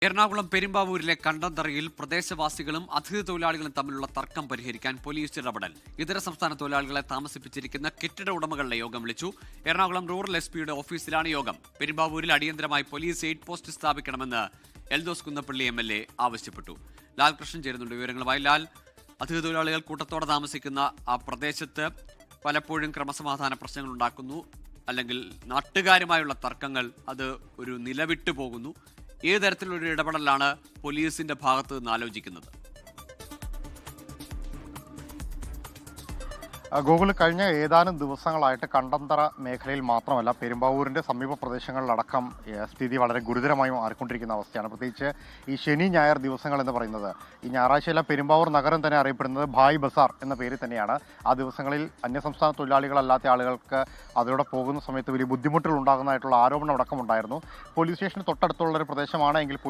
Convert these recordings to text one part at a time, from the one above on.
എറണാകുളം പെരുമ്പാവൂരിലെ കണ്ടന്തറയിൽ പ്രദേശവാസികളും അതിഥി തൊഴിലാളികളും തമ്മിലുള്ള തർക്കം പരിഹരിക്കാൻ പോലീസ് ഇടപെടൽ. ഇതര സംസ്ഥാന തൊഴിലാളികളെ താമസിപ്പിച്ചിരിക്കുന്ന കെട്ടിട ഉടമകളുടെ യോഗം വിളിച്ചു. എറണാകുളം റൂറൽ എസ്.പിയുടെ ഓഫീസിലാണ് യോഗം. പെരുമ്പാവൂരിൽ അടിയന്തരമായി പോലീസ് എയ്ഡ് പോസ്റ്റ് സ്ഥാപിക്കണമെന്ന് എൽദോസ് കുന്നപ്പള്ളി എം.എൽ.എ. ആവശ്യപ്പെട്ടു. ലാൽകൃഷ്ണൻ ചേരുന്നുണ്ട് വിവരങ്ങളുമായി. ലാൽ, അതിഥി തൊഴിലാളികൾ കൂട്ടത്തോടെ താമസിക്കുന്ന ആ പ്രദേശത്ത് പലപ്പോഴും ക്രമസമാധാന പ്രശ്നങ്ങൾ ഉണ്ടാക്കുന്നു, അല്ലെങ്കിൽ നാട്ടുകാരുമായുള്ള തർക്കങ്ങൾ അത് ഒരു നിലവിട്ടു പോകുന്നു. ഏത് തരത്തിലുള്ള ഇടപെടലാണ് പോലീസിന്റെ ഭാഗത്ത് നിന്ന് ആലോചിക്കുന്നത്? ഗൂഗിൾ കഴിഞ്ഞ ഏതാനും ദിവസങ്ങളായിട്ട് കണ്ടന്തറ മേഖലയിൽ മാത്രമല്ല പെരുമ്പാവൂരിൻ്റെ സമീപ പ്രദേശങ്ങളിലടക്കം സ്ഥിതി വളരെ ഗുരുതരമായി മാറിക്കൊണ്ടിരിക്കുന്ന അവസ്ഥയാണ്. പ്രത്യേകിച്ച് ഈ ശനി ഞായർ ദിവസങ്ങൾ എന്ന് പറയുന്നത്, ഈ ഞായറാഴ്ചയെല്ലാം പെരുമ്പാവൂർ നഗരം തന്നെ അറിയപ്പെടുന്നത് ഭായ് ബസാർ എന്ന പേരിൽ തന്നെയാണ്. ആ ദിവസങ്ങളിൽ അന്യസംസ്ഥാന തൊഴിലാളികളല്ലാത്ത ആളുകൾക്ക് അതിലൂടെ പോകുന്ന സമയത്ത് വലിയ ബുദ്ധിമുട്ടുകൾ ഉണ്ടാകുന്നതായിട്ടുള്ള ആരോപണം അടക്കമുണ്ടായിരുന്നു. പോലീസ് സ്റ്റേഷന് തൊട്ടടുത്തുള്ളൊരു പ്രദേശമാണ് എങ്കിൽ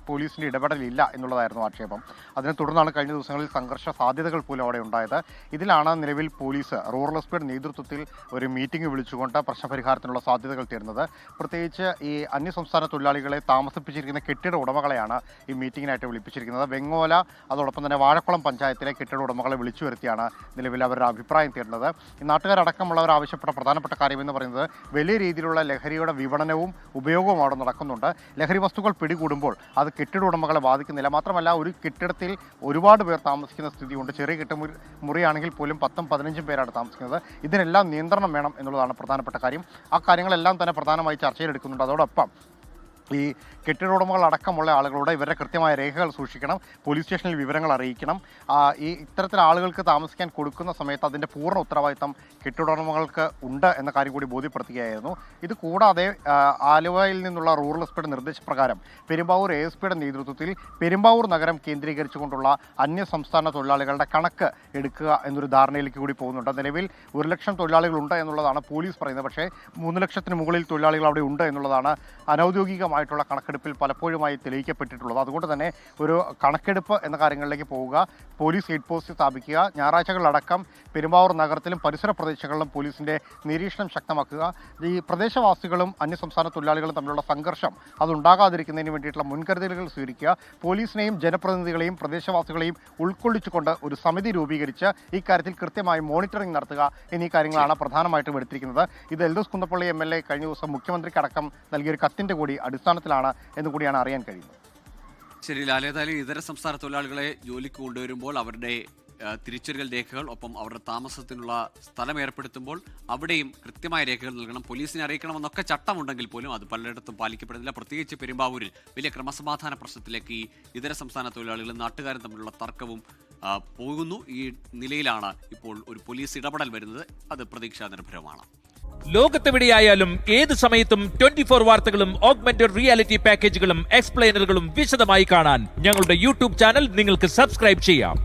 പോലീസിൻ്റെ ഇടപെടലില്ല എന്നുള്ളതായിരുന്നു ആക്ഷേപം. അതിനെ തുടർന്നാണ് കഴിഞ്ഞ ദിവസങ്ങളിൽ സംഘർഷ സാധ്യതകൾ പോലും അവിടെ ഉണ്ടായത്. ഇതിലാണ് നിലവിൽ പോലീസ് റൂറൽ എസ്.പിയുടെ നേതൃത്വത്തിൽ ഒരു മീറ്റിംഗ് വിളിച്ചുകൊണ്ട് പ്രശ്നപരിഹാരത്തിനുള്ള സാധ്യതകൾ തേടുന്നത്. പ്രത്യേകിച്ച് ഈ അന്യസംസ്ഥാന തൊഴിലാളികളെ താമസിപ്പിച്ചിരിക്കുന്ന കെട്ടിട ഉടമകളെയാണ് ഈ മീറ്റിങ്ങിനായിട്ട് വിളിപ്പിച്ചിരിക്കുന്നത്. വെങ്ങോല, അതോടൊപ്പം തന്നെ വാഴക്കുളം പഞ്ചായത്തിലെ കെട്ടിട ഉടമകളെ വിളിച്ചു വരുത്തിയാണ് നിലവിൽ അവരുടെ അഭിപ്രായം തേടുന്നത്. ഈ നാട്ടുകാരടക്കമുള്ളവർ ആവശ്യപ്പെട്ട പ്രധാനപ്പെട്ട കാര്യമെന്ന് പറയുന്നത് വലിയ രീതിയിലുള്ള ലഹരിയുടെ വിപണനവും ഉപയോഗവും അവിടെ നടക്കുന്നുണ്ട്. ലഹരി വസ്തുക്കൾ പിടികൂടുമ്പോൾ അത് കെട്ടിട ഉടമകളെ ബാധിക്കുന്നില്ല. മാത്രമല്ല, ഒരു കെട്ടിടത്തിൽ ഒരുപാട് പേർ താമസിക്കുന്ന സ്ഥിതിയുണ്ട്. ചെറിയ മുറിയാണെങ്കിൽ പോലും 10-15 പേരാണ് താമസിക്കുന്നത്. ഇതിനെല്ലാം നിയന്ത്രണം വേണം എന്നുള്ളതാണ് പ്രധാനപ്പെട്ട കാര്യം. ആ കാര്യങ്ങളെല്ലാം തന്നെ പ്രധാനമായി ചർച്ചയിലെടുക്കുന്നുണ്ട്. അതോടൊപ്പം ഈ കെട്ടിട ഉടമകൾ അടക്കമുള്ള ആളുകളുടെ ഇവരുടെ കൃത്യമായ രേഖകൾ സൂക്ഷിക്കണം, പോലീസ് സ്റ്റേഷനിൽ വിവരങ്ങൾ അറിയിക്കണം. ഈ ഇത്തരത്തിൽ ആളുകൾക്ക് താമസിക്കാൻ കൊടുക്കുന്ന സമയത്ത് അതിൻ്റെ പൂർണ്ണ ഉത്തരവാദിത്തം കെട്ടിട ഉടമകൾക്ക് ഉണ്ട് എന്ന കാര്യം കൂടി ബോധ്യപ്പെടുത്തുകയായിരുന്നു. ഇത് കൂടാതെ ആലുവയിൽ നിന്നുള്ള റൂറൽ എസ്.പിയുടെ നിർദ്ദേശപ്രകാരം പെരുമ്പാവൂർ എ.എസ്.പിയുടെ നേതൃത്വത്തിൽ പെരുമ്പാവൂർ നഗരം കേന്ദ്രീകരിച്ചുകൊണ്ടുള്ള അന്യ സംസ്ഥാന തൊഴിലാളികളുടെ കണക്ക് എടുക്കുക എന്നൊരു ധാരണയിലേക്ക് കൂടി പോകുന്നുണ്ട്. നിലവിൽ 1 ലക്ഷം തൊഴിലാളികളുണ്ട് എന്നുള്ളതാണ് പോലീസ് പറയുന്നത്. പക്ഷേ 3 ലക്ഷത്തിന് മുകളിൽ തൊഴിലാളികൾ അവിടെ ഉണ്ട് എന്നുള്ളതാണ് അനൗദ്യോഗികമായിട്ടുള്ള കണക്കെടുപ്പിൽ പലപ്പോഴുമായി തെളിയിക്കപ്പെട്ടിട്ടുള്ളത്. അതുകൊണ്ട് തന്നെ ഒരു കണക്കെടുപ്പ് എന്ന കാര്യങ്ങളിലേക്ക് പോവുക, പോലീസ് എയ്ഡ് പോസ്റ്റ് സ്ഥാപിക്കുക, ഞായറാഴ്ചകളിലടക്കം പെരുമ്പാവൂർ നഗരത്തിലും പരിസര പ്രദേശങ്ങളിലും പോലീസിൻ്റെ നിരീക്ഷണം ശക്തമാക്കുക, ഈ പ്രദേശവാസികളും അന്യസംസ്ഥാന തൊഴിലാളികളും തമ്മിലുള്ള സംഘർഷം അതുണ്ടാകാതിരിക്കുന്നതിന് വേണ്ടിയിട്ടുള്ള മുൻകരുതലുകൾ സ്വീകരിക്കുക, പോലീസിനെയും ജനപ്രതിനിധികളെയും പ്രദേശവാസികളെയും ഉൾക്കൊള്ളിച്ചുകൊണ്ട് ഒരു സമിതി രൂപീകരിച്ച് ഈ കാര്യത്തിൽ കൃത്യമായി മോണിറ്ററിംഗ് നടത്തുക എന്നീ കാര്യങ്ങളാണ് പ്രധാനമായിട്ടും എടുത്തിരിക്കുന്നത്. ഇത് എൽദോസ് കുന്നപ്പള്ളി എം.എൽ.എ. കഴിഞ്ഞ ദിവസം മുഖ്യമന്ത്രിക്കടക്കം നൽകിയൊരു കത്തിൻ്റെ കൂടി അടിസ്ഥാനത്തിലാണ് എന്ന് കൂടിയാണ് അറിയാൻ കഴിയുന്നത്. ശരി ലാൽ, ഏതായാലും ഇതര സംസ്ഥാന തൊഴിലാളികളെ ജോലിക്ക് കൊണ്ടുവരുമ്പോൾ അവരുടെ തിരിച്ചറിയൽ രേഖകൾ, ഒപ്പം അവരുടെ താമസത്തിനുള്ള സ്ഥലം ഏർപ്പെടുത്തുമ്പോൾ അവിടെയും കൃത്യമായ രേഖകൾ നൽകണം, പോലീസിനെ അറിയിക്കണമെന്നൊക്കെ ചട്ടമുണ്ടെങ്കിൽ പോലും അത് പലയിടത്തും പാലിക്കപ്പെടുന്നില്ല. പ്രത്യേകിച്ച് പെരുമ്പാവൂരിൽ വലിയ ക്രമസമാധാന പ്രശ്നത്തിലേക്ക് ഈ ഇതര സംസ്ഥാന തൊഴിലാളികളും നാട്ടുകാരും തമ്മിലുള്ള തർക്കവും പോകുന്നു. ഈ നിലയിലാണ് ഇപ്പോൾ ഒരു പോലീസ് ഇടപെടൽ വരുന്നത്. അത് പ്രതീക്ഷാ നിർഭരമാണ്. ലോകത്തെവിടെയായാലും ഏത് സമയത്തും 24 വാർത്തകളും ഓഗ്മെന്റഡ് റിയാലിറ്റി പാക്കേജുകളും എക്സ്പ്ലെയിനറുകളും വിശദമായി കാണാൻ ഞങ്ങളുടെ യൂട്യൂബ് ചാനൽ നിങ്ങൾക്ക് സബ്സ്ക്രൈബ് ചെയ്യാം.